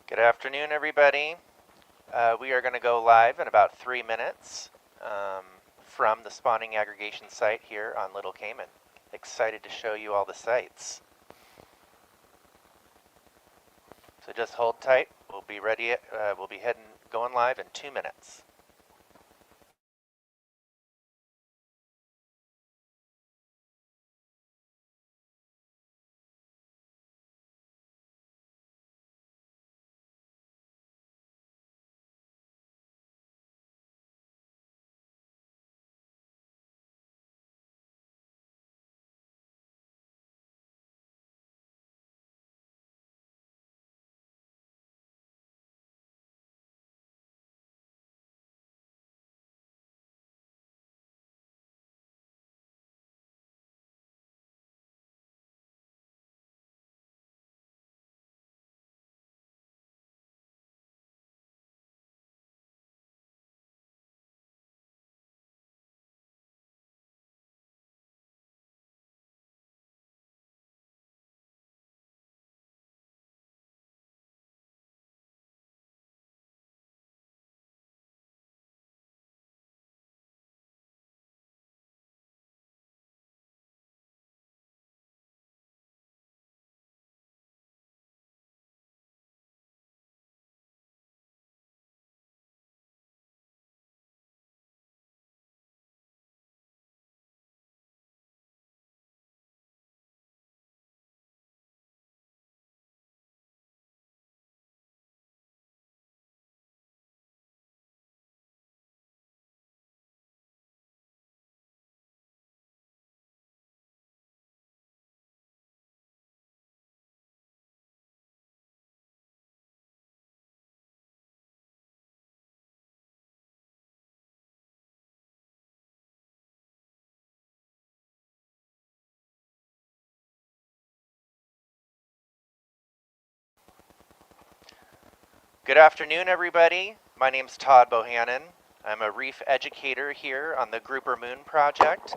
Good afternoon, everybody. We are going to go live in about 3 minutes from the spawning aggregation site here on Little Cayman. Excited to show you all the sites. So just hold tight. We'll be ready. We'll be going live in 2 minutes. Good afternoon, everybody. My name's Todd Bohannon. I'm a reef educator here on the Grouper Moon Project.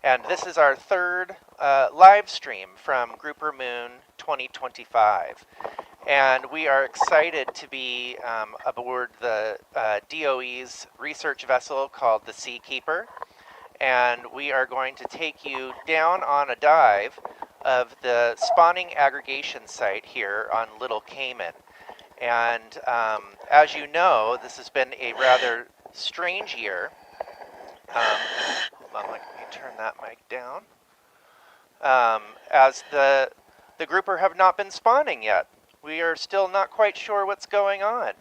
And this is our third live stream from Grouper Moon 2025. And we are excited to be aboard the DOE's research vessel called the Seakeeper. And we are going to take you down on a dive of the spawning aggregation site here on Little Cayman. And as you know, this has been a rather strange year. Hold on, let me turn that mic down. As the grouper have not been spawning yet. We are still not quite sure what's going on.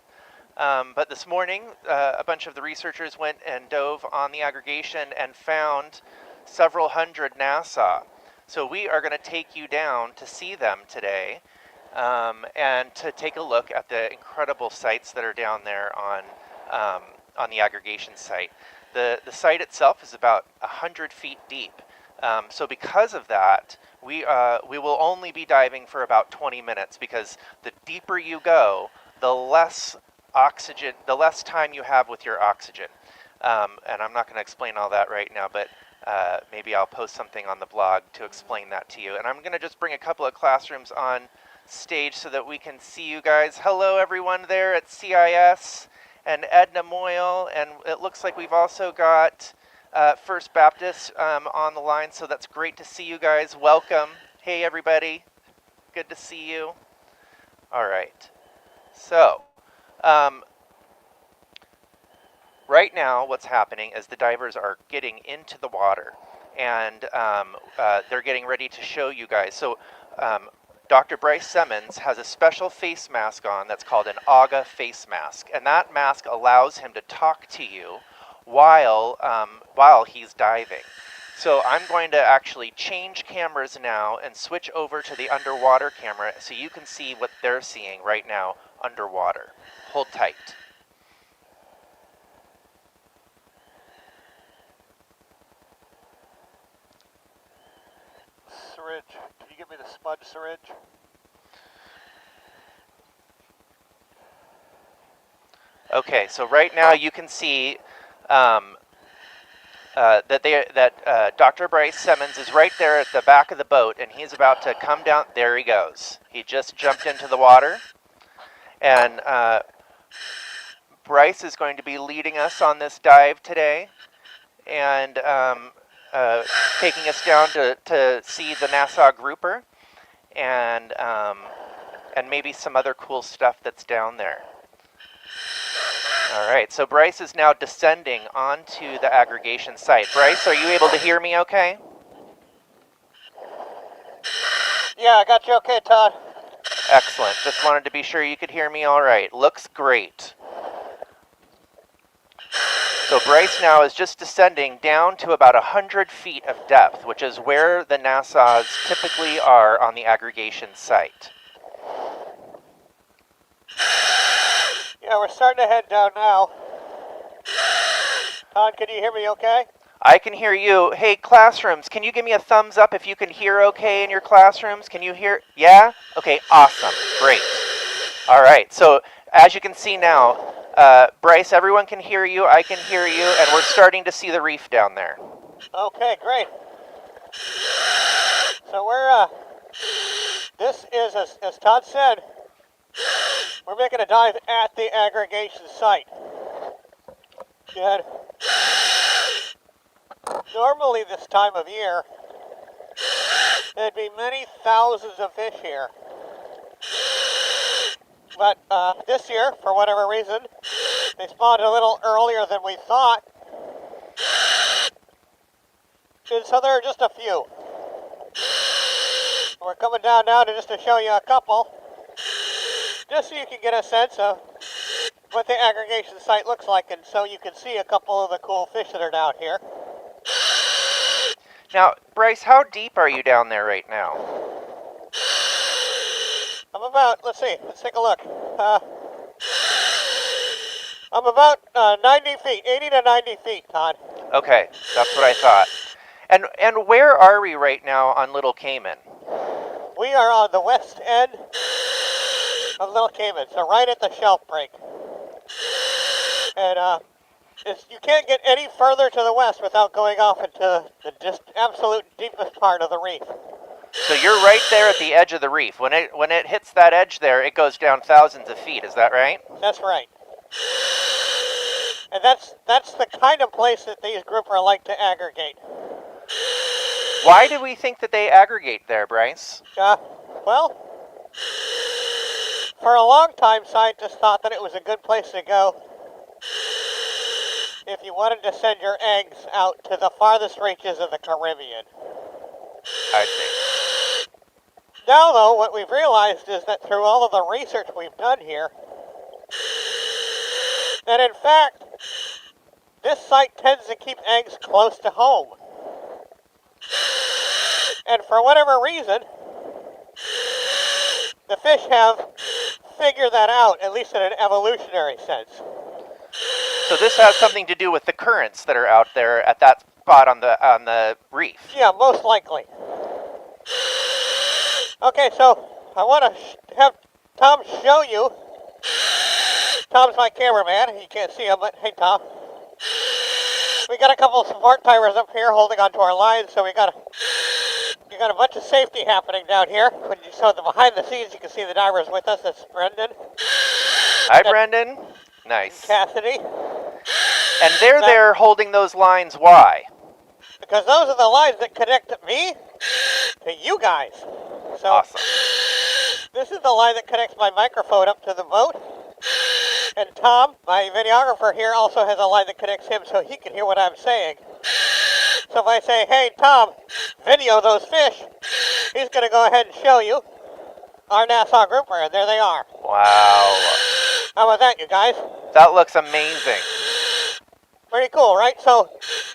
But this morning, a bunch of the researchers went and dove on the aggregation and found several hundred NASA. So we are going to take you down to see them today. And to take a look at the incredible sites that are down there on the aggregation site. The site itself is about 100 feet deep. So because of that, we will only be diving for about 20 minutes because the deeper you go, the less oxygen, the less time you have with your oxygen. And I'm not going to explain all that right now, but maybe I'll post something on the blog to explain that to you. And I'm going to just bring a couple of classrooms on stage so that we can see you guys. Hello everyone there at CIS and Edna Moyle, and it looks like we've also got First Baptist on the line, so that's great to see you guys. Welcome. Hey everybody, good to see you. All right, so right now what's happening is the divers are getting into the water, and they're getting ready to show you guys. So Dr. Bryce Simmons has a special face mask on that's called an AGA face mask, and that mask allows him to talk to you while he's diving. So I'm going to actually change cameras now and switch over to the underwater camera so you can see what they're seeing right now underwater. Hold tight. Syringe. Can you give me the smudge syringe? Okay, so right now you can see that Dr. Bryce Simmons is right there at the back of the boat, and he's about to come down. There he goes. He just jumped into the water, And Bryce is going to be leading us on this dive today, and taking us down to see the Nassau grouper, and maybe some other cool stuff that's down there. All right, so Bryce is now descending onto the aggregation site. Bryce, are you able to hear me okay? Yeah, I got you okay, Todd. Excellent. Just wanted to be sure you could hear me all right. Looks great. So Bryce now is just descending down to about 100 feet of depth, which is where the Nassaus typically are on the aggregation site. Yeah, we're starting to head down now. Todd, can you hear me okay? I can hear you. Hey, classrooms, can you give me a thumbs up if you can hear okay in your classrooms? Can you hear? Yeah? Okay, awesome. Great. All right, so as you can see now, Bryce, everyone can hear you, I can hear you, and we're starting to see the reef down there. Okay, great. So this is, as Todd said, we're making a dive at the aggregation site. And normally this time of year, there'd be many thousands of fish here. But this year, for whatever reason, they spawned a little earlier than we thought. And so there are just a few. We're coming down now just to show you a couple, just so you can get a sense of what the aggregation site looks like, and so you can see a couple of the cool fish that are down here. Now, Bryce, how deep are you down there right now? I'm about, let's take a look. I'm about 90 feet, 80 to 90 feet, Todd. Okay, that's what I thought. And where are we right now on Little Cayman? We are on the west end of Little Cayman, so right at the shelf break. And you can't get any further to the west without going off into the just absolute deepest part of the reef. So you're right there at the edge of the reef. When it hits that edge there, it goes down thousands of feet. Is that right? That's right. And that's the kind of place that these grouper like to aggregate. Why do we think that they aggregate there, Bryce? Well, for a long time, scientists thought that it was a good place to go if you wanted to send your eggs out to the farthest reaches of the Caribbean. I see. Now, though, what we've realized is that through all of the research we've done here, that in fact, this site tends to keep eggs close to home. And for whatever reason, the fish have figured that out, at least in an evolutionary sense. So this has something to do with the currents that are out there at that spot on the reef. Yeah, most likely. Okay, so I want to have Tom show you. Tom's my cameraman. You can't see him, but hey, Tom. We got a couple of support timers up here holding onto our lines, so you got a bunch of safety happening down here. When you saw the behind the scenes, you can see the divers with us. That's Brendan. Hi, Brendan. Nice. Cassidy. And they're there holding those lines. Why? Because those are the lines that connect me to you guys. So awesome. This is the line that connects my microphone up to the boat. And Tom, my videographer here, also has a line that connects him so he can hear what I'm saying. So if I say, hey, Tom, video those fish, he's going to go ahead and show you our Nassau grouper, and there they are. Wow. How about that, you guys? That looks amazing. Pretty cool, right? So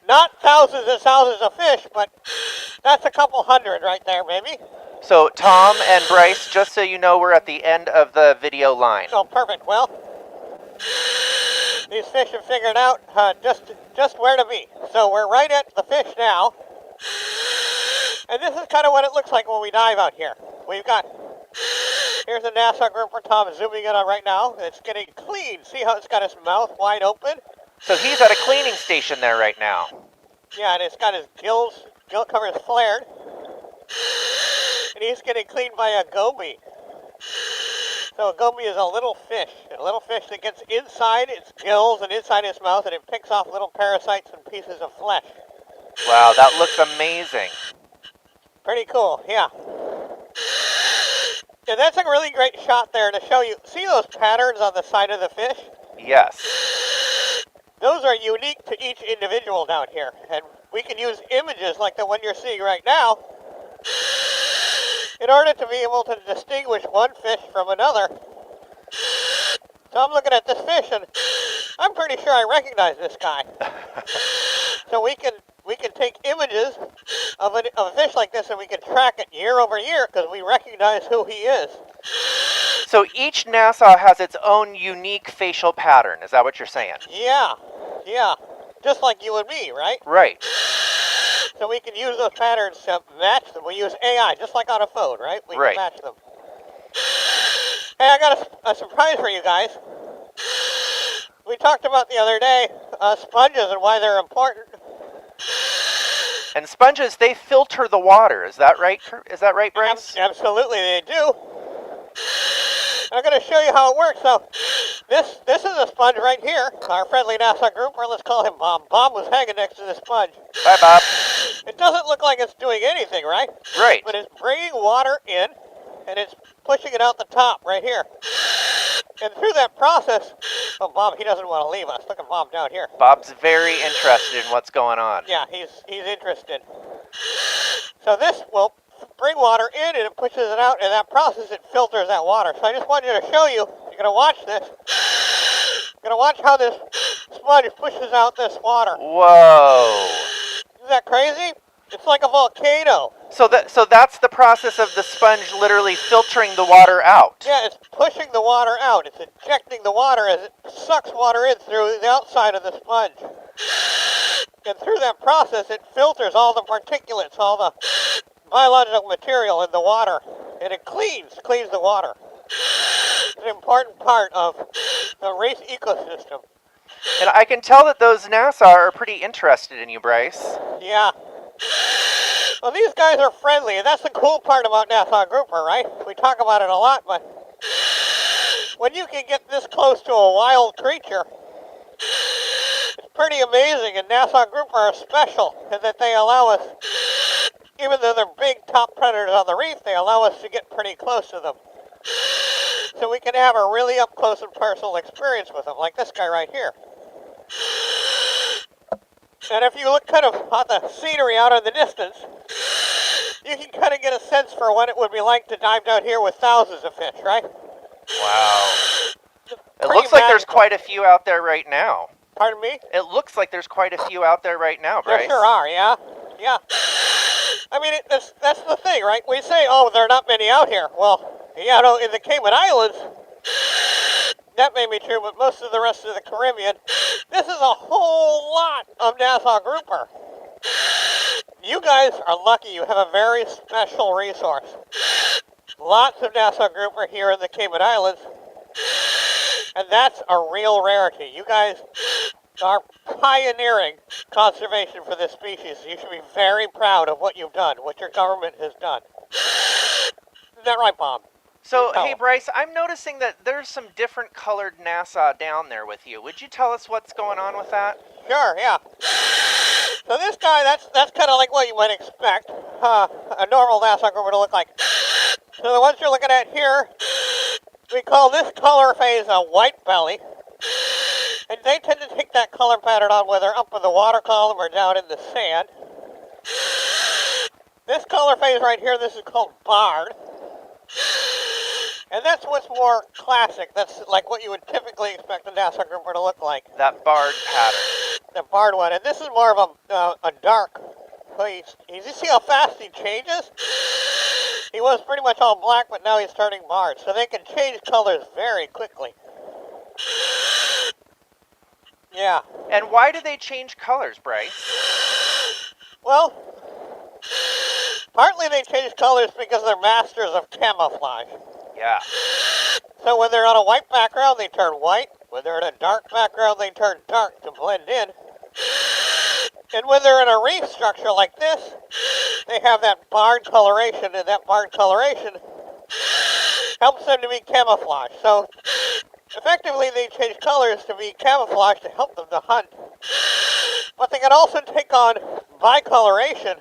not thousands and thousands of fish, but that's a couple hundred right there, maybe. So Tom and Bryce, just so you know, we're at the end of the video line. Oh, perfect. Well, these fish have figured out just where to be. So we're right at the fish now. And this is kind of what it looks like when we dive out here. Here's a Nassau grouper Tom is zooming in on right now. It's getting clean. See how it's got its mouth wide open? So he's at a cleaning station there right now. Yeah, and it's got his gill covers flared. And he's getting cleaned by a goby. So a goby is a little fish that gets inside its gills and inside its mouth, and it picks off little parasites and pieces of flesh. Wow, that looks amazing. Pretty cool, yeah. And that's a really great shot there to show you. See those patterns on the side of the fish? Yes. Those are unique to each individual down here. And we can use images like the one you're seeing right now in order to be able to distinguish one fish from another. So I'm looking at this fish and I'm pretty sure I recognize this guy. So we can take images of a fish like this and we can track it year over year because we recognize who he is. So each Nassau has its own unique facial pattern. Is that what you're saying? Yeah. Just like you and me, right? Right. So we can use those patterns to match them. We use AI, just like on a phone, right? We Right. can match them. Hey, I got a surprise for you guys. We talked about the other day sponges and why they're important. And sponges, they filter the water. Is that right? Is that right, Bryce? Absolutely, they do. I'm going to show you how it works. So this is a sponge right here. Our friendly NASA grouper, let's call him Bob. Bob was hanging next to the sponge. Bye, Bob. It doesn't look like it's doing anything, right? Right. But it's bringing water in, and it's pushing it out the top right here. And through that process, oh, Bob, he doesn't want to leave us. Look at Bob down here. Bob's very interested in what's going on. Yeah, he's interested. So this will bring water in, and it pushes it out. In that process, it filters that water. So I just wanted to show you. You're going to watch this. You're going to watch how this sponge pushes out this water. Whoa. Isn't that crazy? It's like a volcano. So that's the process of the sponge literally filtering the water out. Yeah, it's pushing the water out. It's injecting the water as it sucks water in through the outside of the sponge. And through that process, it filters all the particulates, all the biological material in the water. And it cleans the water. It's an important part of the reef ecosystem. And I can tell that those Nassau are pretty interested in you, Bryce. Yeah. Well, these guys are friendly, and that's the cool part about Nassau grouper, right? We talk about it a lot, but when you can get this close to a wild creature, it's pretty amazing, and Nassau grouper are special in that they allow us, even though they're big top predators on the reef, they allow us to get pretty close to them. So we can have a really up-close and personal experience with them, like this guy right here. And if you look kind of at the scenery out in the distance, you can kind of get a sense for what it would be like to dive down here with thousands of fish, right? Wow. It Pretty looks like there's magical. quite a few out there right now. Pardon me? It looks like there's quite a few out there right now, Bryce. There sure are, yeah. Yeah. I mean, that's the thing, right? We say, oh, there are not many out here. Well, yeah, no, in the Cayman Islands, that may be true, but most of the rest of the Caribbean, this is a whole lot of Nassau grouper. You guys are lucky. You have a very special resource. Lots of Nassau grouper here in the Cayman Islands, and that's a real rarity. You guys are pioneering conservation for this species. You should be very proud of what you've done, what your government has done. Is that right, Bob? So, Oh. hey, Bryce, I'm noticing that there's some different colored Nassau down there with you. Would you tell us what's going on with that? Sure, yeah. So this guy, that's kind of like what you might expect a normal Nassau grouper to look like. So the ones you're looking at here, we call this color phase a white belly. And they tend to take that color pattern on whether up in the water column or down in the sand. This color phase right here, this is called barred. And that's what's more classic. That's like what you would typically expect a Nassau grouper to look like. That barred pattern. The barred one. And this is more of a dark. So you see how fast he changes? He was pretty much all black, but now he's turning barred. So they can change colors very quickly. Yeah. And why do they change colors, Bryce? Well, partly they change colors because they're masters of camouflage. Yeah. So when they're on a white background, they turn white. When they're in a dark background, they turn dark to blend in. And when they're in a reef structure like this, they have that barred coloration, and that barred coloration helps them to be camouflaged. So effectively they change colors to be camouflaged to help them to hunt. But they can also take on bicoloration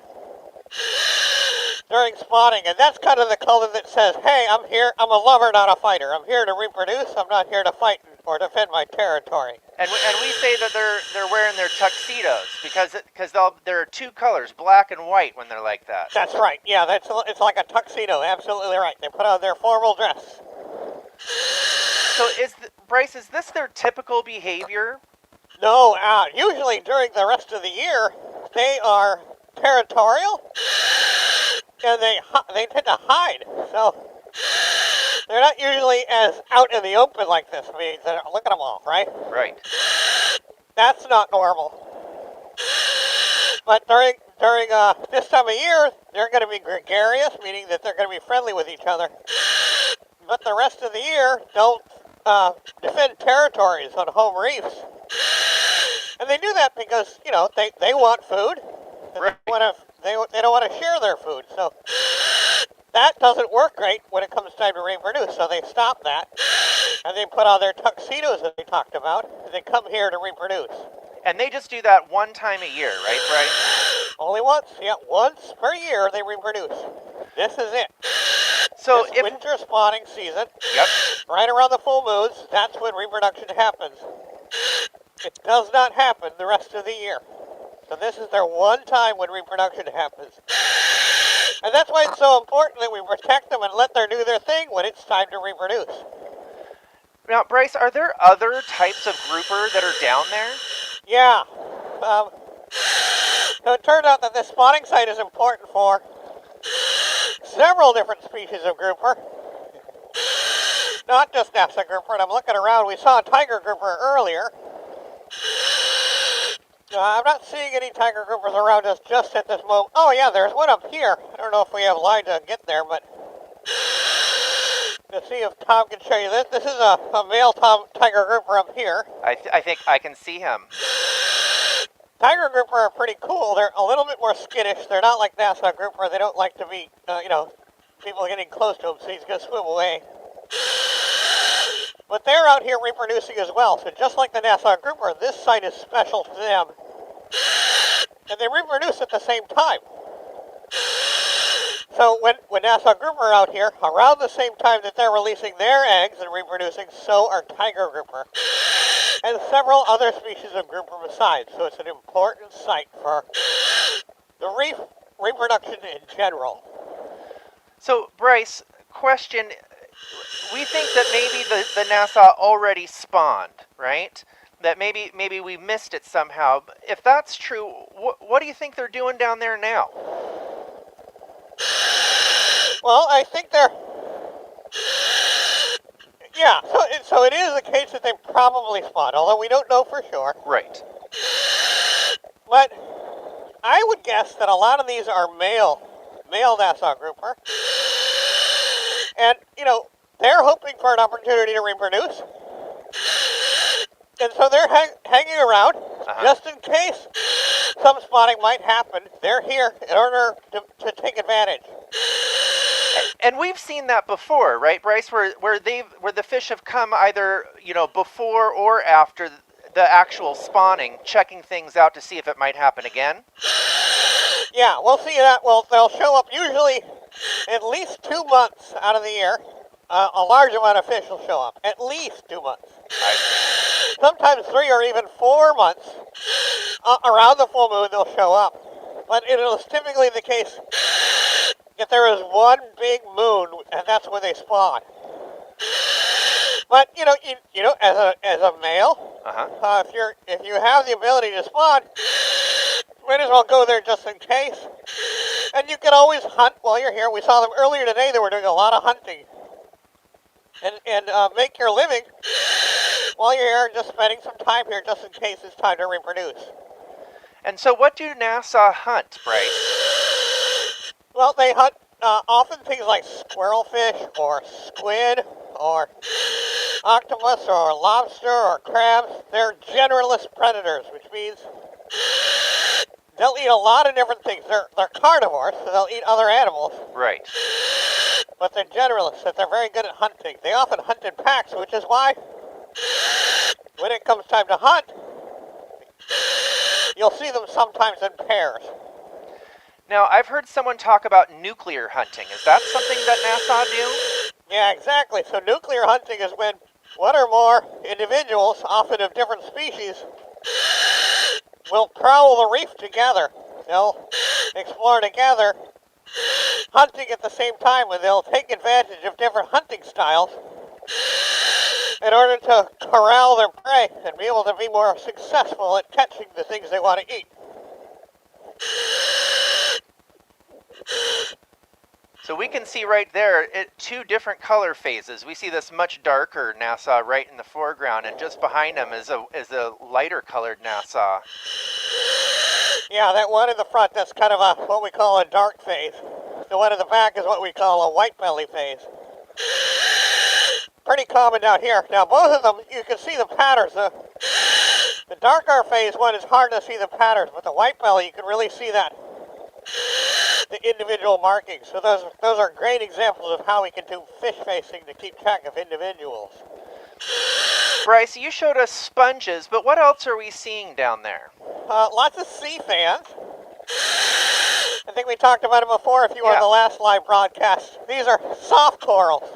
during spawning, and that's kind of the color that says, hey, I'm here, I'm a lover, not a fighter. I'm here to reproduce, I'm not here to fight or defend my territory. And we say that they're wearing their tuxedos because there are two colors, black and white, when they're like that. That's right. Yeah, it's like a tuxedo. Absolutely right. They put on their formal dress. So Bryce, is this their typical behavior? No, usually during the rest of the year, they are territorial, and they tend to hide. So they're not usually as out in the open like this. I mean, look at them all, right? Right. That's not normal. But during this time of year, they're going to be gregarious, meaning that they're going to be friendly with each other. But the rest of the year, don't defend territories on home reefs. And they do that because, you know, they want food. And right. They don't want to share their food. So that doesn't work great when it comes time to reproduce. So they stop that. And they put on their tuxedos that they talked about. And they come here to reproduce. And they just do that one time a year, right, Bryce? Only once. Yeah, once per year they reproduce. This is it. So this winter spawning season, yep, right around the full moons, that's when reproduction happens. It does not happen the rest of the year. So this is their one time when reproduction happens. And that's why it's so important that we protect them and let them do their thing when it's time to reproduce. Now, Bryce, are there other types of grouper that are down there? Yeah. So it turned out that this spawning site is important for several different species of grouper. Not just NASA grouper, and I'm looking around. We saw a tiger grouper earlier. I'm not seeing any tiger groupers around us just at this moment. Oh yeah, there's one up here. I don't know if we have line to get there, but to see if Tom can show you this. This is a male tiger grouper up here. I think I can see him. Tiger grouper are pretty cool. They're a little bit more skittish. They're not like NASA grouper. They don't like to be, people getting close to them, so he's going to swim away. But they're out here reproducing as well. So just like the NASA grouper, this site is special to them. And they reproduce at the same time. So when NASA grouper are out here, around the same time that they're releasing their eggs and reproducing, so are tiger grouper. And several other species of grouper besides. So it's an important site for the reef reproduction in general. So, Bryce, question. We think that maybe the NASA already spawned, right? That maybe we missed it somehow. If that's true, what do you think they're doing down there now? Well, I think they're... Yeah, so it is the case that they probably spawned, although we don't know for sure. Right. But I would guess that a lot of these are male NASA grouper. And, they're hoping for an opportunity to reproduce. And so they're hanging around just in case some spawning might happen. They're here in order to take advantage. And we've seen that before, right, Bryce? Where the fish have come either before or after the actual spawning, checking things out to see if it might happen again. Yeah, we'll see that. Well, they'll show up usually at least 2 months out of the year. A large amount of fish will show up. At least 2 months. Sometimes 3 or even 4 months. Around the full moon, they'll show up. But it is typically the case if there is one big moon, and that's when they spawn. But as a male, if you have the ability to spawn, might as well go there just in case. And you can always hunt while you're here. We saw them earlier today. They were doing a lot of hunting. And make your living while you're here, just spending some time here just in case it's time to reproduce. And so what do NASA hunt, Bryce? Well, they hunt often things like squirrelfish or squid or octopus or lobster or crabs. They're generalist predators, which means they'll eat a lot of different things. They're carnivores, so they'll eat other animals. Right. but they're generalists, that they're very good at hunting. They often hunt in packs, which is why when it comes time to hunt, you'll see them sometimes in pairs. Now, I've heard someone talk about nuclear hunting. Is that something that NASA do? Yeah, exactly. So nuclear hunting is when one or more individuals, often of different species, will prowl the reef together. They'll explore together, hunting at the same time, and they'll take advantage of different hunting styles in order to corral their prey and be able to be more successful at catching the things they want to eat. So we can see right there two different color phases. We see this much darker NASA right in the foreground, and just behind them is a lighter colored NASA. Yeah, that one in the front, that's kind of what we call a dark phase. The one in the back is what we call a white belly phase. Pretty common down here. Now, both of them, you can see the patterns. The darker phase one is hard to see the patterns, but the white belly, you can really see that, the individual markings. So those are great examples of how we can do fish facing to keep track of individuals. Bryce, you showed us sponges, but what else are we seeing down there? Lots of sea fans. I think we talked about them before if you were on the last live broadcast. These are soft corals.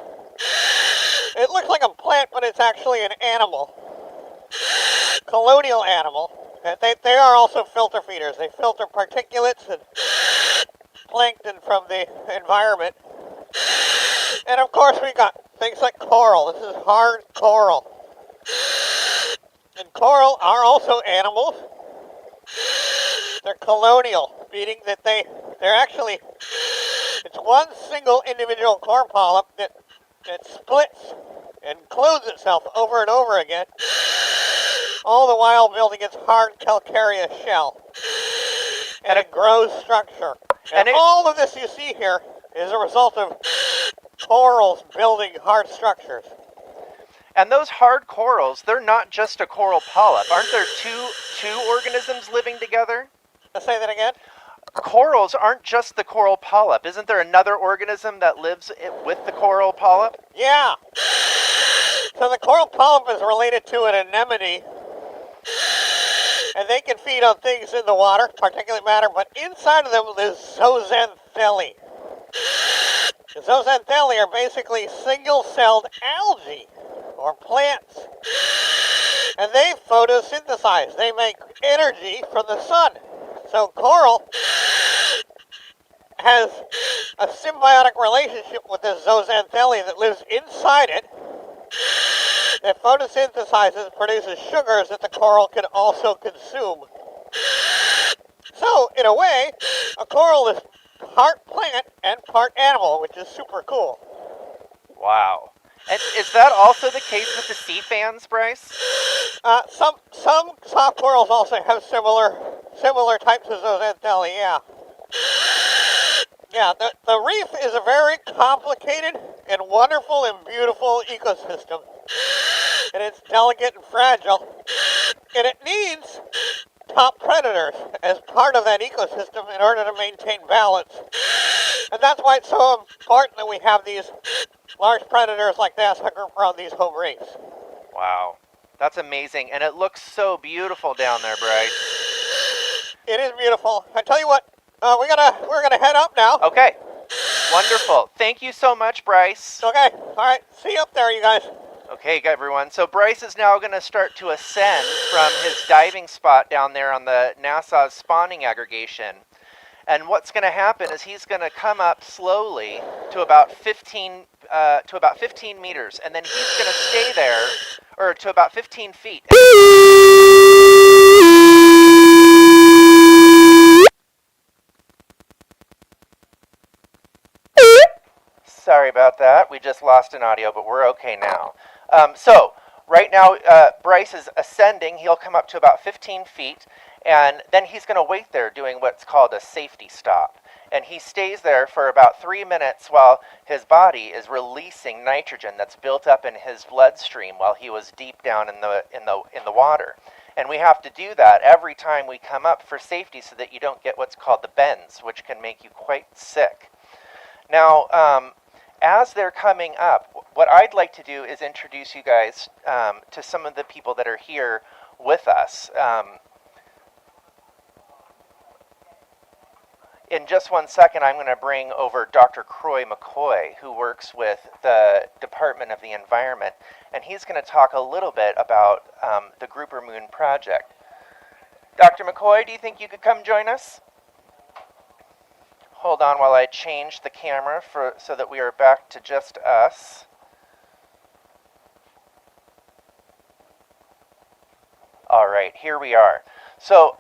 It looks like a plant, but it's actually an animal. Colonial animal. They are also filter feeders. They filter particulates and plankton from the environment. And of course we got things like coral. This is hard coral. And coral are also animals. They're colonial, meaning that they're actually, it's one single individual coral polyp that splits and clothes itself over and over again, all the while building its hard calcareous shell. And it grows structure. And all of this you see here is a result of corals building hard structures. And those hard corals, they're not just a coral polyp. Aren't there two organisms living together? Let's say that again. Corals aren't just the coral polyp. Isn't there another organism that lives with the coral polyp? Yeah. So the coral polyp is related to an anemone, and they can feed on things in the water, particulate matter, but inside of them is zooxanthellae. The zooxanthellae are basically single-celled algae, or plants, and they photosynthesize. They make energy from the sun. So coral has a symbiotic relationship with this zooxanthellae that lives inside it, that photosynthesizes, produces sugars that the coral can also consume. So, in a way, a coral is part plant and part animal, which is super cool. Wow. And is that also the case with the sea fans, Bryce? Some soft corals also have similar types of zooxanthellae, yeah. Yeah, the reef is a very complicated and wonderful and beautiful ecosystem. And it's delicate and fragile. And it needs top predators as part of that ecosystem in order to maintain balance. And that's why it's so important that we have these large predators like bass hooker around these home reefs. Wow. That's amazing. And it looks so beautiful down there, Bryce. It is beautiful. I tell you what, we're gonna head up now. Okay. Wonderful. Thank you so much, Bryce. Okay. All right. See you up there, you guys. Okay, everyone. So Bryce is now going to start to ascend from his diving spot down there on the NASA's spawning aggregation. And what's going to happen is he's going to come up slowly to about 15 meters, and then he's going to stay there, or to about 15 feet. Sorry about that. We just lost an audio, but we're okay now. So right now, Bryce is ascending. He'll come up to about 15 feet, and then he's going to wait there doing what's called a safety stop. And he stays there for about 3 minutes while his body is releasing nitrogen that's built up in his bloodstream while he was deep down in the water. And we have to do that every time we come up for safety so that you don't get what's called the bends, which can make you quite sick. Now, as they're coming up, what I'd like to do is introduce you guys to some of the people that are here with us. In just 1 second, I'm going to bring over Dr. Croy McCoy, who works with the Department of the Environment, and he's going to talk a little bit about the Grouper Moon project. Dr. McCoy, do you think you could come join us? Hold on while I change the camera so that we are back to just us. All right, here we are. So,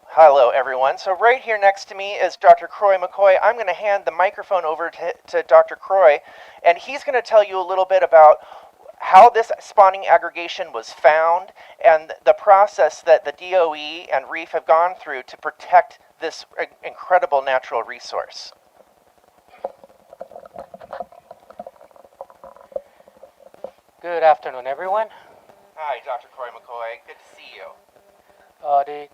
hello everyone. So right here next to me is Dr. Croy McCoy. I'm going to hand the microphone over to Dr. Croy, and he's going to tell you a little bit about how this spawning aggregation was found and the process that the DOE and Reef have gone through to protect this incredible natural resource. Good afternoon, everyone. Hi, Dr. Croy McCoy. Good to see you.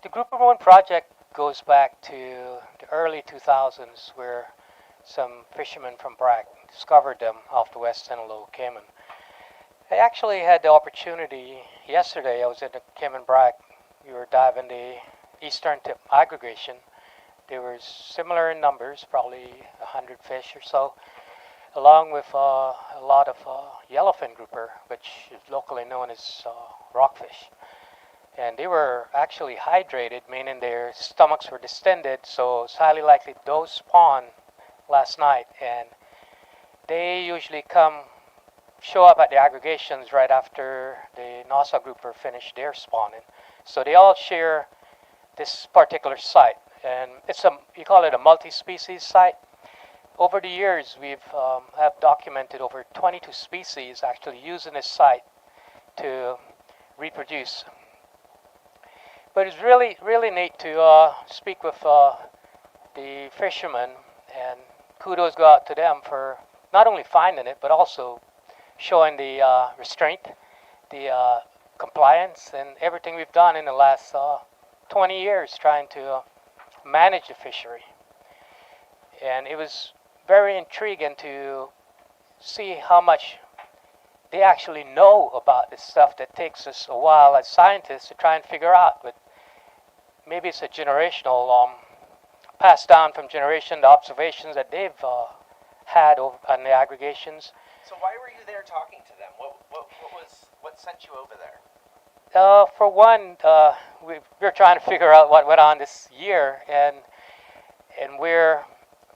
The Grouper Moon project goes back to the early 2000s, where some fishermen from Brack discovered them off the west end of Low Cayman. I actually had the opportunity yesterday. I was in the Cayman Brack. We were diving the eastern tip aggregation. They were similar in numbers, probably 100 fish or so, along with a lot of yellowfin grouper, which is locally known as rockfish. And they were actually hydrated, meaning their stomachs were distended, so it's highly likely those spawned last night. And they usually show up at the aggregations right after the Nassau grouper finish their spawning. So they all share this particular site, and you call it a multi-species site. Over the years, we've have documented over 22 species actually using this site to reproduce. But it's really, really neat to speak with the fishermen, and kudos go out to them for not only finding it, but also showing the restraint, the compliance, and everything we've done in the last 20 years trying to manage the fishery. And it was very intriguing to see how much they actually know about this stuff that takes us a while as scientists to try and figure out. But maybe it's a generational, passed down from generation, the observations that they've had on the aggregations. So why were you there talking to them? What sent you over there? For one, we're trying to figure out what went on this year, and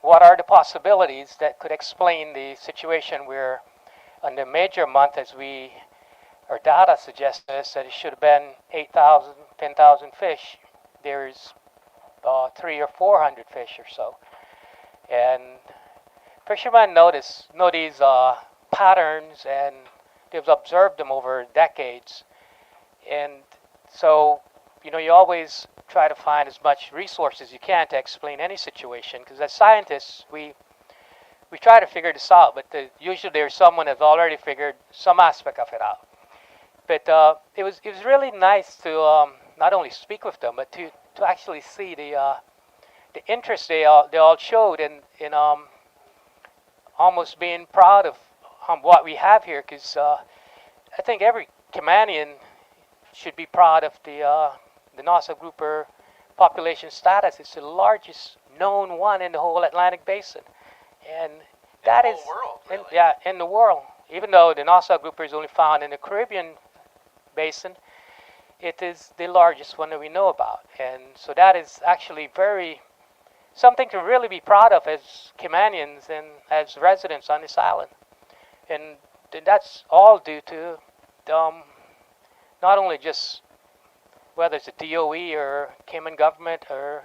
what are the possibilities that could explain the situation where on the major month, as our data suggests us that it should have been 8,000, 10,000 fish, there's 300 or 400 fish or so. And fishermen know these patterns, and they've observed them over decades. And so, you always try to find as much resources you can to explain any situation, because as scientists, we try to figure this out, but usually there's someone that's already figured some aspect of it out. But it was really nice to not only speak with them, but to actually see the interest they all showed in almost being proud of what we have here, because I think every Caymanian should be proud of the Nassau grouper population status. It's the largest known one in the whole Atlantic Basin, and that is world, really. in the world. Even though the Nassau grouper is only found in the Caribbean Basin, it is the largest one that we know about, and so that is actually something to really be proud of as Caymanians and as residents on this island. And that's all due to not only just whether it's the DOE or Cayman government or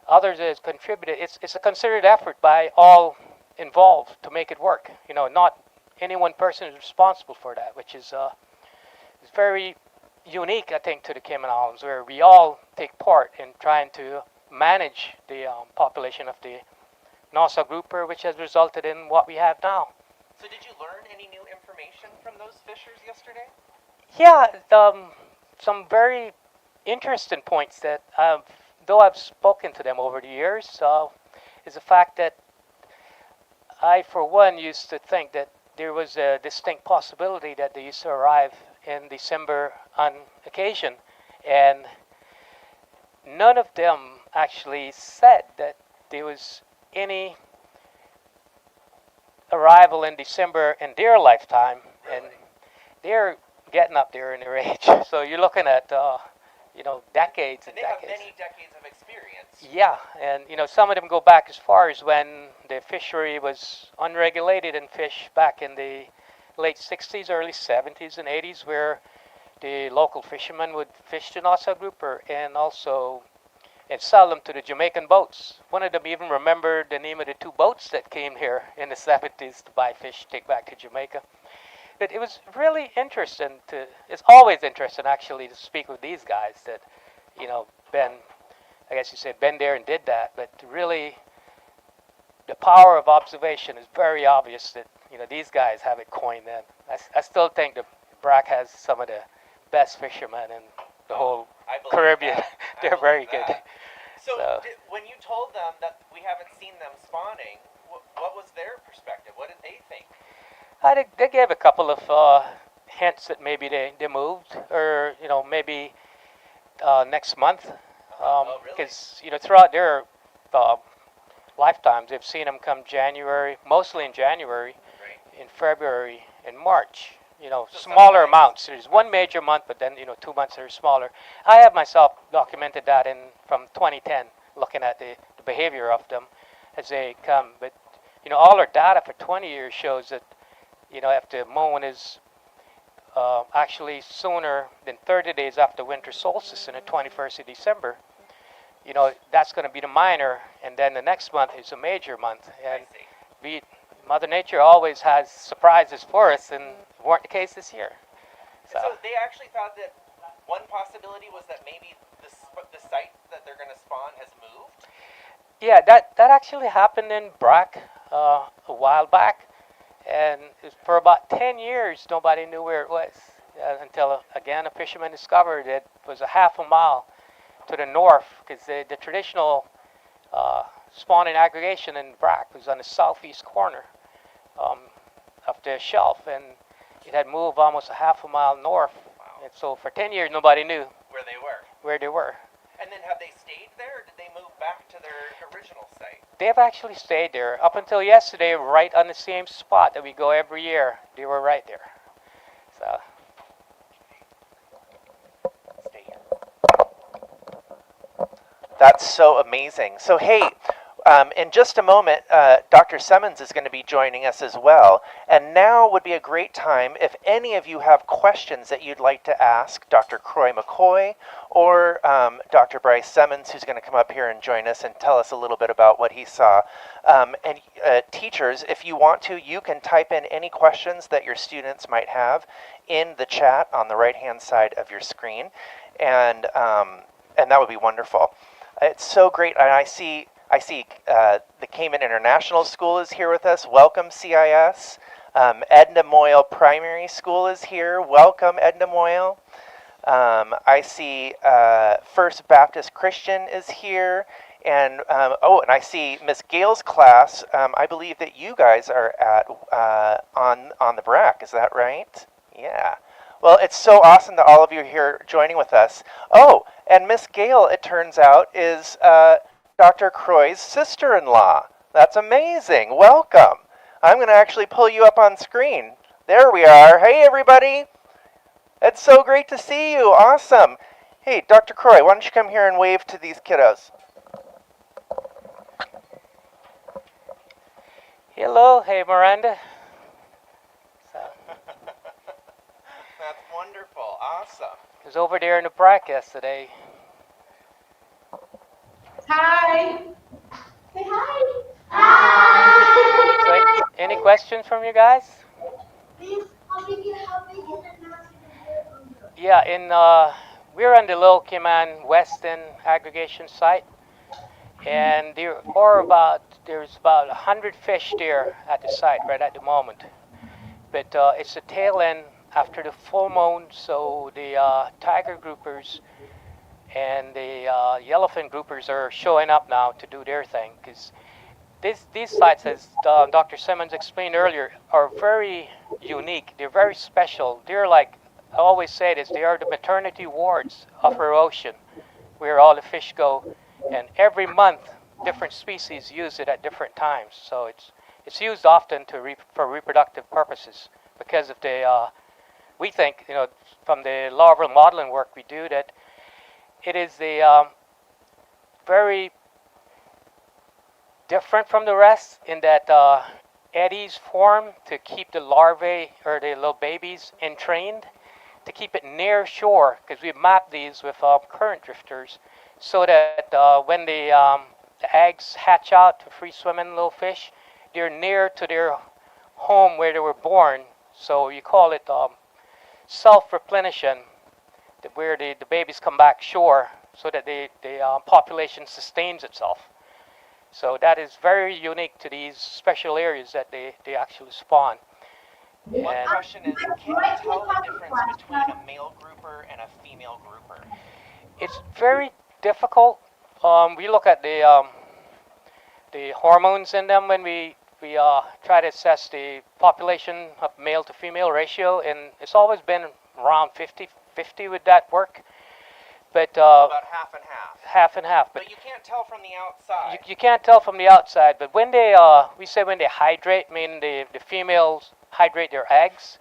others that has contributed. It's a considered effort by all involved to make it work. Not any one person is responsible for that, which is very unique, I think, to the Cayman Islands, where we all take part in trying to manage the population of the Nassau grouper, which has resulted in what we have now. So did you learn any new information from those fishers yesterday? Yeah, some very interesting points that, though I've spoken to them over the years, is the fact that I, for one, used to think that there was a distinct possibility that they used to arrive in December on occasion, and none of them actually said that there was any arrival in December in their lifetime, and they're getting up there in their age. So you're looking at, decades and And they have decades. many decades of experience. Yeah, and some of them go back as far as when the fishery was unregulated and fish back in the late 60s, early 70s, and 80s, where the local fishermen would fish the Nassau grouper and also and sell them to the Jamaican boats. One of them even remembered the name of the two boats that came here in the 70s to buy fish to take back to Jamaica. But it was really interesting it's always interesting actually to speak with these guys that, been, I guess you said, been there and did that, but really the power of observation is very obvious that, these guys have it coined in. I still think that BRAC has some of the best fishermen in the whole I believe Caribbean. that. They're very good. So, So- when you told them that we haven't seen them spawning, what was their perspective? What did they think? They gave a couple of hints that maybe they moved, or maybe next month, Oh, really? because throughout their lifetimes they've seen them come January, mostly in January, Right. in February, and March. So Smaller sometimes- amounts. There's one major month, but then 2 months that are smaller. I have myself documented that from 2010, looking at the behavior of them as they come. But all our data for 20 years shows that if the moon is actually sooner than 30 days after winter solstice in the 21st of December, that's going to be the minor, and then the next month is a major month. And I see. Mother Nature always has surprises for us, and it weren't the case this year. So they actually thought that one possibility was that maybe the site that they're going to spawn has moved. Yeah, that actually happened in BRAC a while back, and for about 10 years nobody knew where it was until again a fisherman discovered it was a half a mile to the north, because the traditional spawning aggregation in BRAC was on the southeast corner of the shelf, and it had moved almost a half a mile north. Wow. And so for 10 years nobody knew Where they were. where they were. And then have they stayed there, or did they move back to their original site? They've actually stayed there up until yesterday, right on the same spot that we go every year. They were right there. So Stay here. That's so amazing. So hey, in just a moment, Dr. Simmons is going to be joining us as well. And now would be a great time if any of you have questions that you'd like to ask Dr. Croy McCoy or Dr. Bryce Simmons, who's going to come up here and join us and tell us a little bit about what he saw. And teachers, if you want to, you can type in any questions that your students might have in the chat on the right-hand side of your screen, and that would be wonderful. It's so great, and I see the Cayman International School is here with us. Welcome, CIS. Edna Moyle Primary School is here. Welcome, Edna Moyle. I see First Baptist Christian is here. And and I see Miss Gale's class. I believe that you guys are at on the BRAC. Is that right? Yeah. Well, it's so awesome that all of you are here joining with us. Oh, and Miss Gale, it turns out, is Dr. Croy's sister-in-law. That's amazing. Welcome. I'm going to actually pull you up on screen. There we are. Hey, everybody. It's so great to see you. Awesome. Hey, Dr. Croy, why don't you come here and wave to these kiddos? hello, hey Miranda. So That's wonderful. Awesome. I was over there in the BRAC yesterday. Hi. Say hi. Hi. So any questions from you guys? Please, how big is the mass? Yeah, we're on the Little Cayman Western aggregation site, and there's about 100 fish there at the site right at the moment. But it's the tail end after the full moon, so the tiger groupers and the yellowfin groupers are showing up now to do their thing, because these sites, as Dr. Simmons explained earlier, are very unique. They're very special. They're like, I always say this, they are the maternity wards of our ocean, where all the fish go. And every month, different species use it at different times. So it's used often for reproductive purposes because of the, we think, from the larval modeling work we do, that it is the very different from the rest in that eddies form to keep the larvae or the little babies entrained, to keep it near shore, because we map these with current drifters, so that when the eggs hatch out to free swimming little fish, they're near to their home where they were born. So you call it self-replenishing, where the babies come back shore so that the population sustains itself. So that is very unique to these special areas that they actually spawn. One And question is, can you tell the difference between a male grouper and a female grouper? it's very difficult. We look at the hormones in them when we try to assess the population of male to female ratio, and it's always been around 50-50 with that work. But About half and half. half and half. But you can't tell from the outside. You can't tell from the outside, but when they, we say when they hydrate, meaning the females hydrate their eggs,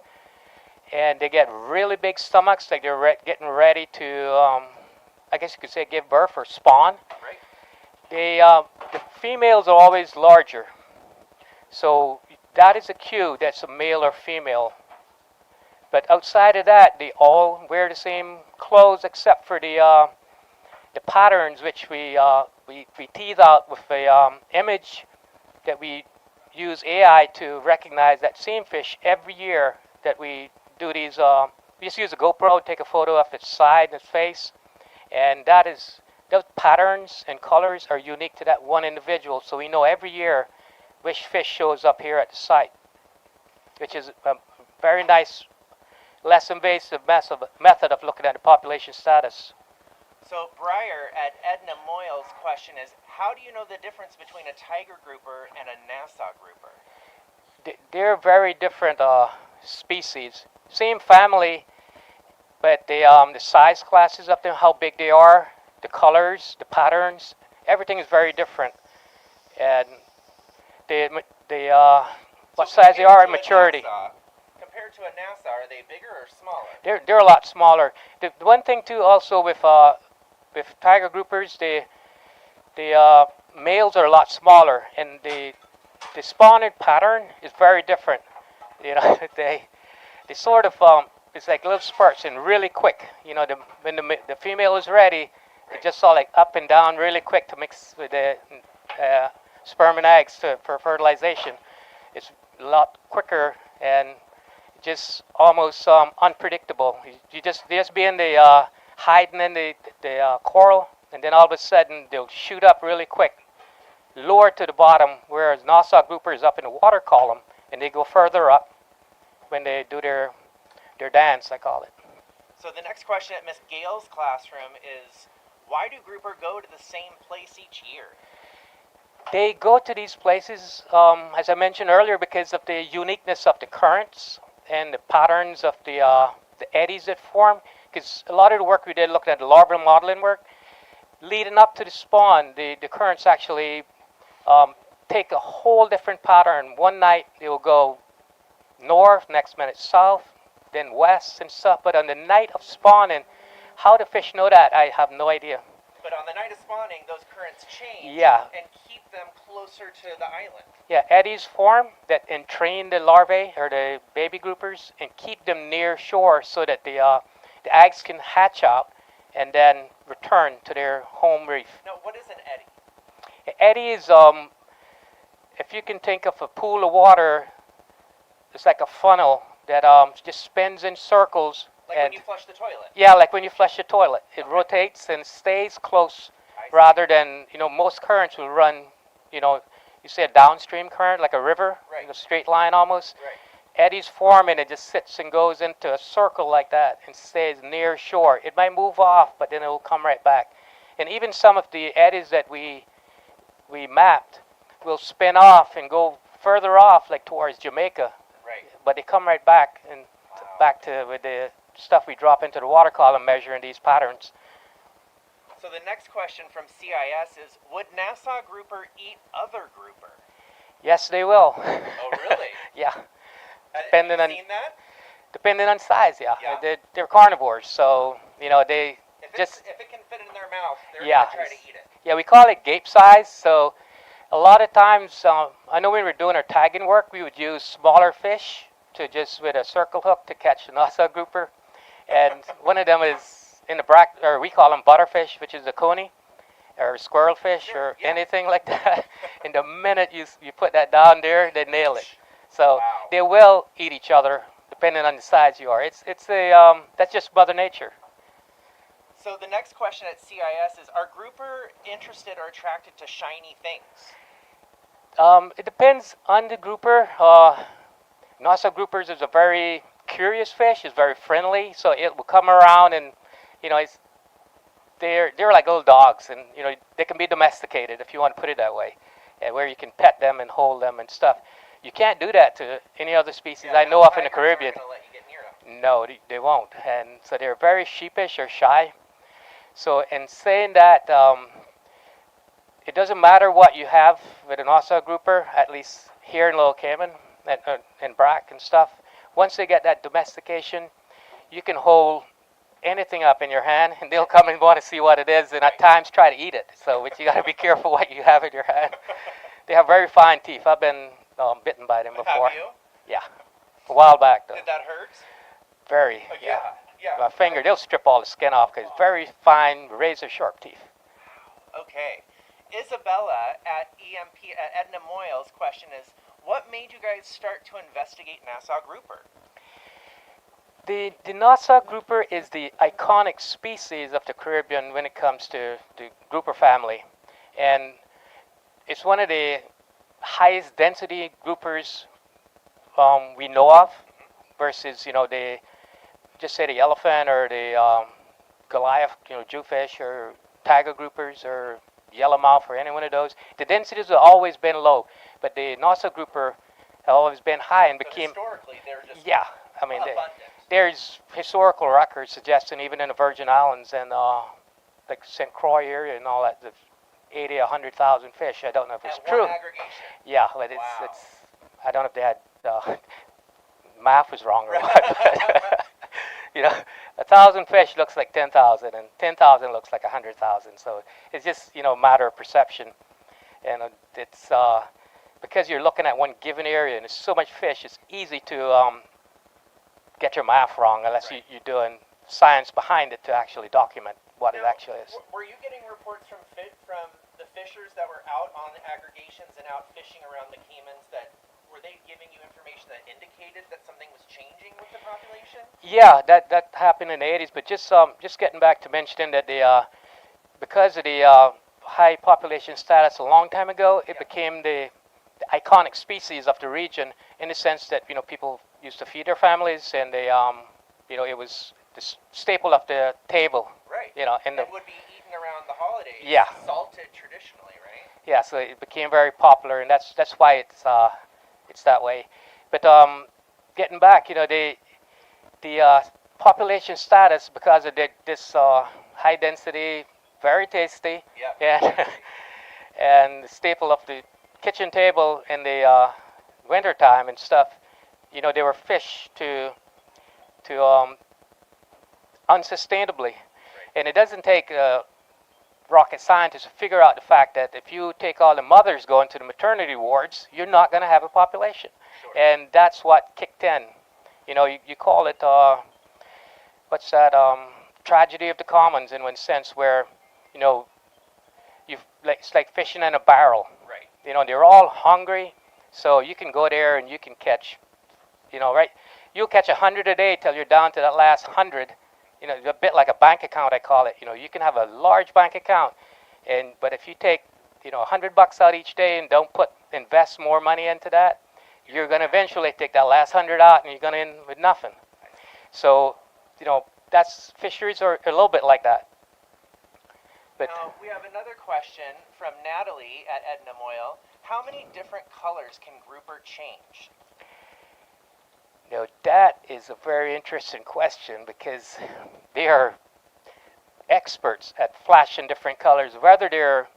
and they get really big stomachs, like they're getting ready to, I guess you could say, give birth or spawn. Right. The females are always larger, so that is a cue that's a male or female. But outside of that, they all wear the same clothes except for the patterns, which we tease out with a image that we use AI to recognize that same fish every year that we do these. We just use a GoPro, take a photo of its side and its face, and those patterns and colors are unique to that one individual. So we know every year which fish shows up here at the site, which is a very nice, less invasive method of looking at the population status. So Breyer at Edna Moyle's question is, how do you know the difference between a tiger grouper and a Nassau grouper? They're very different species. Same family, but the size classes of them, how big they are, the colors, the patterns, everything is very different. And what size they are in maturity. Compared to a Nassau, are they bigger or smaller? They're a lot smaller. The one thing too, also with tiger groupers, the males are a lot smaller, and the spawning pattern is very different. They sort of it's like little spurts and really quick. When the female is ready, it just all like up and down really quick to mix with the sperm and eggs for fertilization. It's a lot quicker and just almost unpredictable. They just be in the hiding in the coral, and then all of a sudden they'll shoot up really quick, lower to the bottom, whereas Nassau grouper is up in the water column, and they go further up when they do their dance, I call it. So the next question at Miss Gale's classroom is, why do grouper go to the same place each year? They go to these places, as I mentioned earlier, because of the uniqueness of the currents and the patterns of the eddies that form. Because a lot of the work we did looking at the larval modeling work, leading up to the spawn, the currents actually take a whole different pattern. One night they will go north, next minute south, then west and stuff. But on the night of spawning, how the fish know that, I have no idea. But on the night of spawning, those currents change and keep them closer to the island. Yeah, eddies form that entrain the larvae or the baby groupers and keep them near shore so that the eggs can hatch out and then return to their home reef. Now, what is an eddy? An eddy is, if you can think of a pool of water, it's like a funnel that just spins in circles. Like when you flush the toilet? Yeah, like when you flush the toilet. It rotates and stays close rather than, most currents will run, you say a downstream current, like a river, right, a straight line almost. Right. Eddies form and it just sits and goes into a circle like that and stays near shore. It might move off, but then it will come right back. And even some of the eddies that we mapped, will spin off and go further off, like towards Jamaica. Right. But they come right back and back to with the stuff we drop into the water column, measuring these patterns. So the next question from CIS is, would Nassau grouper eat other grouper? Yes, they will. Oh, really? Yeah. Have you seen that? Depending on size, yeah. Yeah. They're carnivores, so they If it can fit in their mouth, they're Yeah. gonna try to eat it. Yeah, we call it gape size. So a lot of times, I know when we were doing our tagging work, we would use smaller fish to just with a circle hook to catch the Nassau grouper, and one of them is in the brack, or we call them butterfish, which is a coney, or squirrelfish, Sure, or yeah. anything like that. And the minute you put that down there, they nail it. So Wow. they will eat each other depending on the size you are. It's that's just Mother Nature. So the next question at CIS is, are grouper interested or attracted to shiny things? It depends on the grouper. Nassau groupers is a very curious fish. It's very friendly, so it will come around and they're like little dogs, and they can be domesticated, if you want to put it that way, where you can pet them and hold them and stuff. You can't do that to any other species I know of in the Caribbean. Tigers aren't gonna let you get near them. No, they won't, and so they're very sheepish or shy. So in saying that, it doesn't matter what you have with an Nassau grouper, at least here in Little Cayman and Brack and stuff. Once they get that domestication, you can hold anything up in your hand, and they'll come and want to see what it is, and at times try to eat it. So, but you got to be careful what you have in your hand. They have very fine teeth. I've been bitten by them before. Have you? Yeah, a while back though. Did that hurt? Very. Oh, yeah. My finger, they'll strip all the skin off because very fine, razor sharp teeth. Okay. Isabella at EMP at Edna Moyle's question is, what made you guys start to investigate Nassau grouper? The Nassau grouper is the iconic species of the Caribbean when it comes to the grouper family, and it's one of the highest density groupers we know of, versus the just say the elephant or the Goliath, jewfish or tiger groupers or yellowmouth or any one of those. The densities have always been low, but the Nassau grouper have always been high and So became. historically, they're just I mean, abundant. there's historical records suggesting even in the Virgin Islands and like St. Croix area and all that, the 80, 100,000 fish. I don't know if it's At true. one aggregation. Yeah, but Wow. it's I don't know if they had math was wrong or what. But, 1,000 fish looks like 10,000, and 10,000 looks like 100,000. So it's just a matter of perception, and it's because you're looking at one given area and there's so much fish. It's easy to get your math wrong unless Right. you're doing science behind it to actually document what it Now, actually is. Were you getting reports from the fishers that were out on aggregations and out fishing around the Caymans were they giving you information that indicated that something was changing with the population? Yeah, that happened in the 80s, but just getting back to mentioning that because of the high population status a long time ago, it became the iconic species of the region in the sense that people used to feed their families, and they it was the staple of the table. Right. And it would be eaten around the holidays. Yeah. Salted traditionally, right? Yeah, so it became very popular, and that's why it's that way. But getting back, the population status, because of this high density, very tasty, Yeah. and the staple of the kitchen table in the winter time and stuff, they were fished to unsustainably, and it doesn't take rocket scientists to figure out the fact that if you take all the mothers going to the maternity wards, you're not going to have a population. Sure. And that's what kicked in. You call it, what's that, tragedy of the commons in one sense, where, it's like fishing in a barrel. Right. They're all hungry, so you can go there and you can catch, right? You'll catch 100 a day till you're down to that last 100. A bit like a bank account, I call it. You can have a large bank account, but if you take, $100 out each day and don't invest more money into that, you're going to eventually take that last 100 out and you're going to end with nothing. So, that's fisheries are a little bit like that. But Now, we have another question from Natalie at Edna Moyle. How many different colors can grouper change? that is a very interesting question because they are experts at flashing different colors, whether they're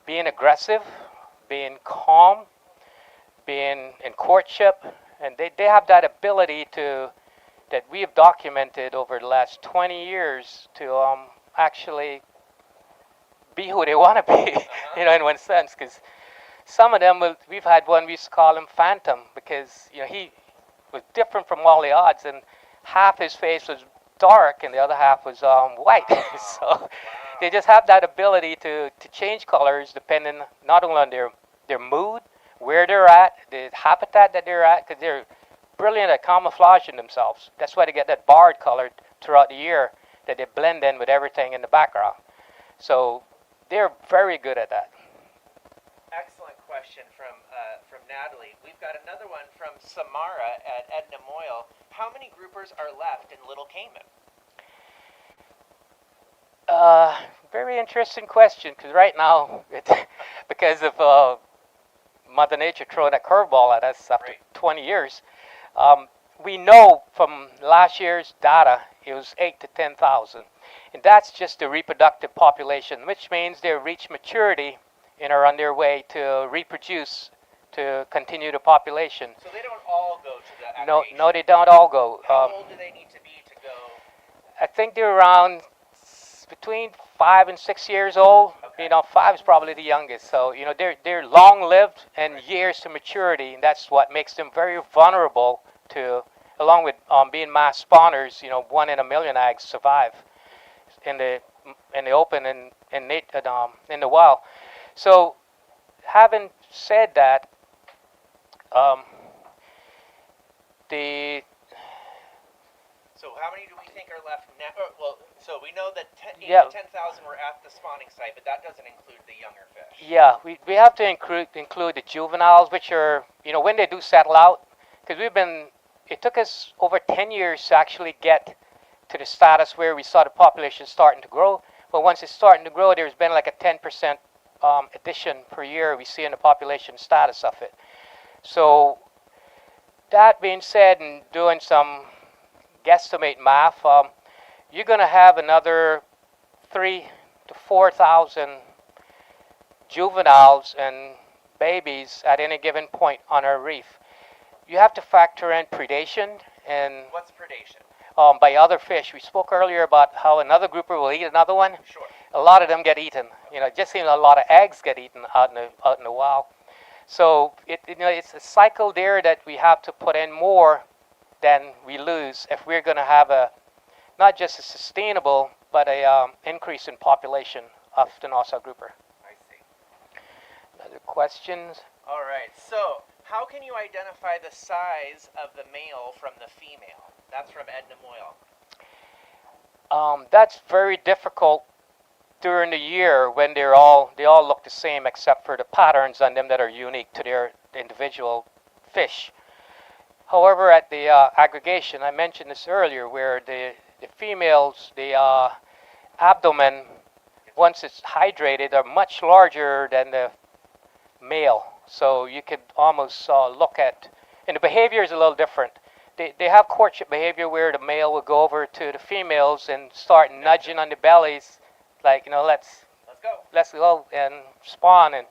being aggressive, being calm, being in courtship, and they have that ability to that we have documented over the last 20 years to actually be who they want to be, in one sense. Because some of them, we've had one we used to call him Phantom because he was different from all the odds, and half his face was dark and the other half was white. So they just have that ability to change colors depending not only on their mood, where they're at, the habitat that they're at, because they're brilliant at camouflaging themselves. That's why they get that barred color throughout the year, that they blend in with everything in the background. So they're very good at that. Excellent question from Natalie. We've got another one from Samara at Edna Moyle. How many groupers are left in Little Cayman? Very interesting question, because right now, because of Mother Nature throwing a curveball at us after 20 years, we know from last year's data it was 8 to 10,000, and that's just the reproductive population, which means they've reached maturity and are on their way to reproduce to continue the population. So they don't all go to the aggregation? No, they don't all go. How old do they need to be to go? I think they're around between 5 and 6 years old. Okay. 5 is probably the youngest. So they're long-lived and years to maturity, and that's what makes them very vulnerable to, along with being mass spawners. 1 in a million eggs survive in the open and in the wild. So, having said that, So how many do we think are left now? So we know that 8 to 10,000 were at the spawning site, but that doesn't include the younger fish. Yeah, we have to include the juveniles, which are, when they do settle out, because it took us over 10 years to actually get to the status where we saw the population starting to grow. But once it's starting to grow, there's been like a 10% addition per year we see in the population status of it. So that being said, and doing some guesstimate math, you're going to have another 3,000 to 4,000 juveniles and babies at any given point on our reef. You have to factor in predation and What's predation? by other fish. We spoke earlier about how another grouper will eat another one. Sure. A lot of them get eaten. Just seems a lot of eggs get eaten out in the wild. So it's a cycle there that we have to put in more than we lose if we're going to have not just a sustainable but a increase in population of the Nassau grouper. I see. Other questions? All right. So how can you identify the size of the male from the female? That's from Edna Moyle. That's very difficult during the year when they all look the same except for the patterns on them that are unique to their individual fish. However, at the aggregation, I mentioned this earlier, where the females, the abdomen, once it's hydrated, are much larger than the male. So you could almost look at, and the behavior is a little different. They have courtship behavior where the male will go over to the females and start nudging on the bellies, like, let's go and spawn. And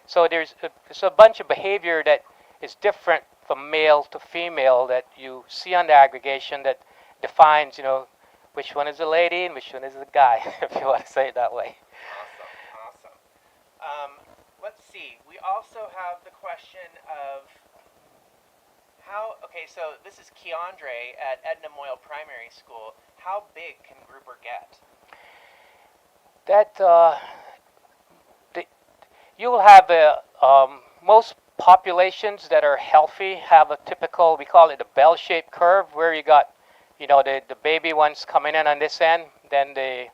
so there's a bunch of behavior that is different from male to female that you see on the aggregation that defines, which one is a lady and which one is a guy, if you want to say it that way. Awesome. Let's see. We also have the question of so this is Keandre at Edna Moyle Primary School. How big can grouper get? You'll have most populations that are healthy have a typical, we call it a bell-shaped curve, where you got, the baby ones coming in on this end, then the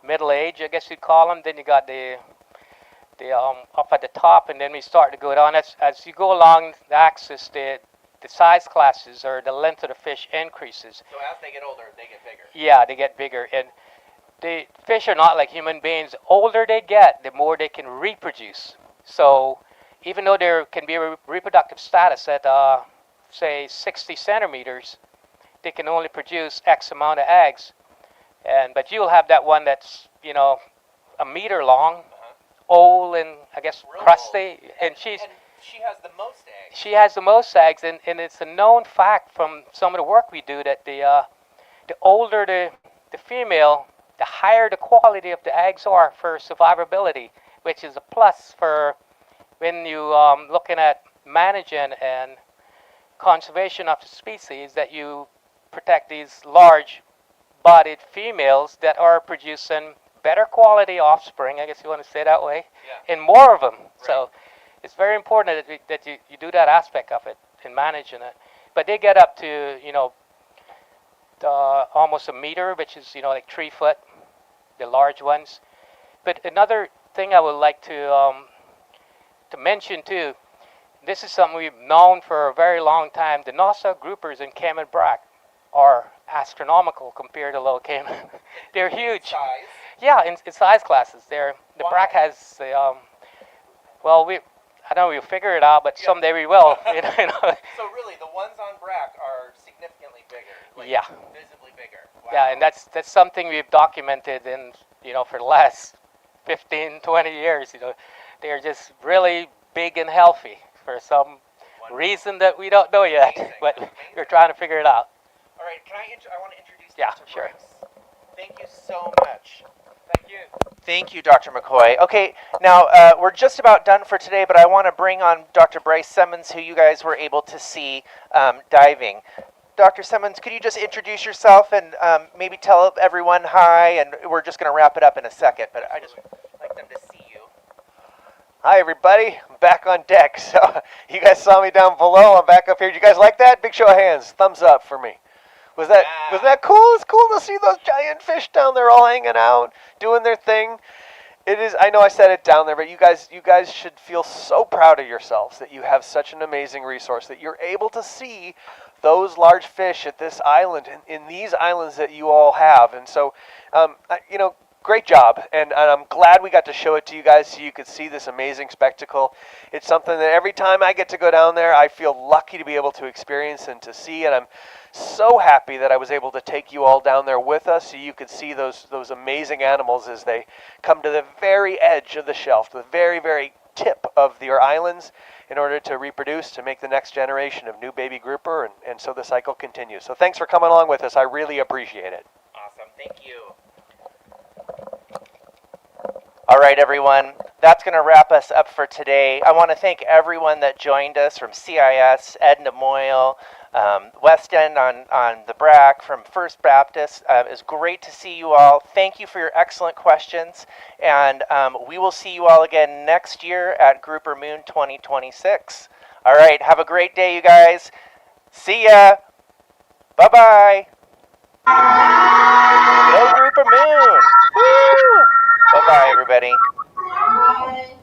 middle age, I guess you'd call them, then you got the up at the top, and then we start to go down. As you go along the axis, the size classes or the length of the fish increases. So as they get older, they get bigger. Yeah, they get bigger. And the fish are not like human beings. The older they get, the more they can reproduce. So even though there can be a reproductive status at, say, 60 centimeters, they can only produce X amount of eggs. But you'll have that one that's, a meter long, old and I guess Real crusty, old. and she has the most eggs. she has the most eggs, and it's a known fact from some of the work we do that the older the female, the higher the quality of the eggs are for survivability, which is a plus for when you looking at managing and conservation of the species, that you protect these large bodied females that are producing better quality offspring, I guess you want to say that way, Yeah. and more of them. Right. So it's very important that you do that aspect of it in managing it. But they get up to, almost a meter, which is, like 3 foot, the large ones. But another thing I would like to mention too, this is something we've known for a very long time. The Nassau groupers in Cayman Brac are astronomical compared to Low Cayman. They're huge. Size. Yeah, in size classes. The Why? Brac has I don't know, we'll figure it out, but Yeah. someday we will. So really, the ones on Brack are significantly bigger. Yeah. Visibly bigger. Wow. Yeah, and that's something we've documented in, for the last 15, 20 years. They're just really big and healthy for some reason that we don't know yet, Amazing. but Amazing. we're trying to figure it out. All right, I want to introduce Yeah, Dr. sure. Bryce. Thank you so much. Thank you. Thank you, Dr. McCoy. Okay, now we're just about done for today, but I want to bring on Dr. Bryce Simmons, who you guys were able to see diving. Dr. Simmons, could you just introduce yourself and maybe tell everyone hi, and we're just going to wrap it up in a second, but I just like them to see you. Hi, everybody. I'm back on deck. So you guys saw me down below. I'm back up here. Did you guys like that? Big show of hands. Thumbs up for me. Was that cool? It's cool to see those giant fish down there all hanging out, doing their thing. It is. I know I said it down there, but you guys should feel so proud of yourselves that you have such an amazing resource, that you're able to see those large fish at this island, in these islands that you all have. And so, great job, and I'm glad we got to show it to you guys so you could see this amazing spectacle. It's something that every time I get to go down there, I feel lucky to be able to experience and to see, and I'm so happy that I was able to take you all down there with us so you could see those amazing animals as they come to the very edge of the shelf, the very, very tip of your islands, in order to reproduce, to make the next generation of new baby grouper, and so the cycle continues. So thanks for coming along with us. I really appreciate it. Awesome. Thank you. All right, everyone. That's going to wrap us up for today. I want to thank everyone that joined us from CIS, Edna Moyle, West End on the BRAC, from First Baptist. It's great to see you all. Thank you for your excellent questions. And we will see you all again next year at Grouper Moon 2026. All right. Have a great day, you guys. See ya. Bye-bye. Go Grouper Moon. Woo! Bye-bye, everybody. Bye.